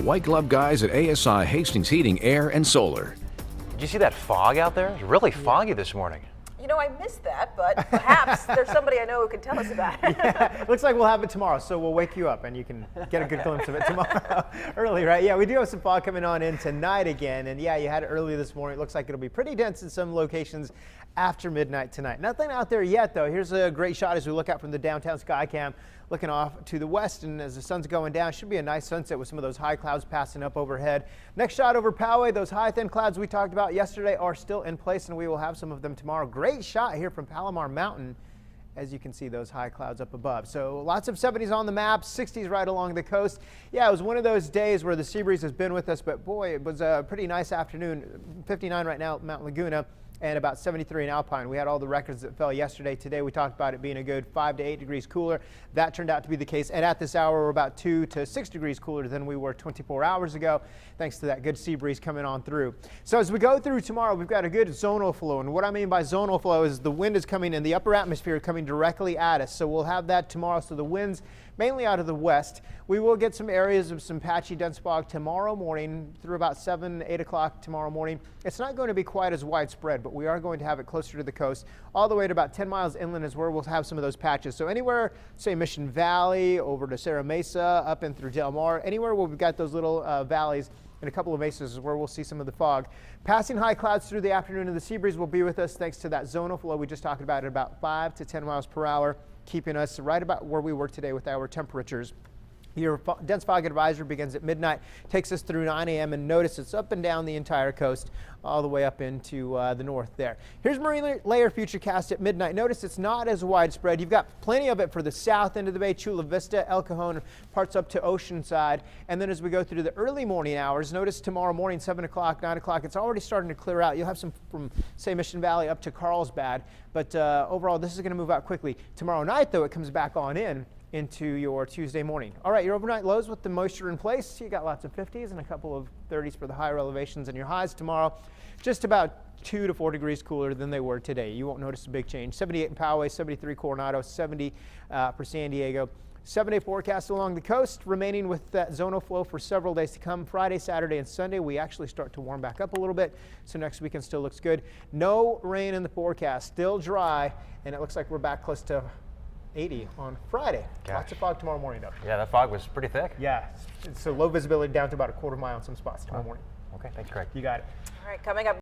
White glove guys at ASI Hastings Heating, Air, and Solar. Did you see that fog out there? It's really foggy this morning. You know, I missed that, but perhaps there's somebody I know who can tell us about it. Yeah, looks like we'll have it tomorrow, so we'll wake you up and you can get a good glimpse of it tomorrow. Early, right? Yeah, we do have some fog coming on in tonight again, and yeah, you had it early this morning. It looks like it'll be pretty dense in some locations after midnight tonight. Nothing out there yet, though. Here's a great shot as we look out from the downtown Skycam, looking off to the west, and as the sun's going down, should be a nice sunset with some of those high clouds passing up overhead. Next shot over Poway, those high thin clouds we talked about yesterday are still in place, and we will have some of them tomorrow. Great shot here from Palomar Mountain, as you can see those high clouds up above. So lots of 70s on the map, 60s right along the coast. Yeah, it was one of those days where the sea breeze has been with us, but boy, it was a pretty nice afternoon. 59 right now at Mount Laguna, and about 73 in Alpine. We had all the records that fell yesterday. Today we talked about it being a good 5 to 8 degrees cooler. That turned out to be the case. And at this hour, we're about 2 to 6 degrees cooler than we were 24 hours ago, thanks to that good sea breeze coming on through. So as we go through tomorrow, we've got a good zonal flow. And what I mean by zonal flow is the wind is coming in the upper atmosphere, coming directly at us. So we'll have that tomorrow. So the winds mainly out of the west. We will get some areas of some patchy dense fog tomorrow morning through about 7, 8 o'clock tomorrow morning. It's not going to be quite as widespread, but we are going to have it closer to the coast. All the way to about 10 miles inland is where we'll have some of those patches. So anywhere, say Mission Valley, over to Serra Mesa, up and through Del Mar, anywhere where we've got those little valleys and a couple of mesas is where we'll see some of the fog. Passing high clouds through the afternoon, and the sea breeze will be with us thanks to that zonal flow we just talked about at about 5 to 10 miles per hour. Keeping us right about where we were today with our temperatures. Your dense fog advisory begins at midnight, takes us through 9 a.m. and notice it's up and down the entire coast, all the way up into the north there. Here's marine layer futurecast at midnight. Notice it's not as widespread. You've got plenty of it for the south end of the bay, Chula Vista, El Cajon, parts up to Oceanside. And then as we go through the early morning hours, notice tomorrow morning, 7 o'clock, 9 o'clock, it's already starting to clear out. You'll have some from, say, Mission Valley up to Carlsbad. But overall, this is going to move out quickly. Tomorrow night, though, it comes back on in into your Tuesday morning. All right, your overnight lows with the moisture in place. You got lots of 50s and a couple of 30s for the higher elevations, and your highs tomorrow just about 2 to 4 degrees cooler than they were today. You won't notice a big change. 78 in Poway, 73 Coronado, 70 for San Diego. 7-day forecast along the coast, remaining with that zonal flow for several days to come. Friday, Saturday, and Sunday, we actually start to warm back up a little bit, so next weekend still looks good. No rain in the forecast, still dry, and it looks like we're back close to 80 on Friday. Gosh. Lots of fog tomorrow morning, though. Yeah, that fog was pretty thick. Yeah, so low visibility down to about a quarter mile in some spots tomorrow morning. Okay, thanks, Craig. You got it. All right, coming up.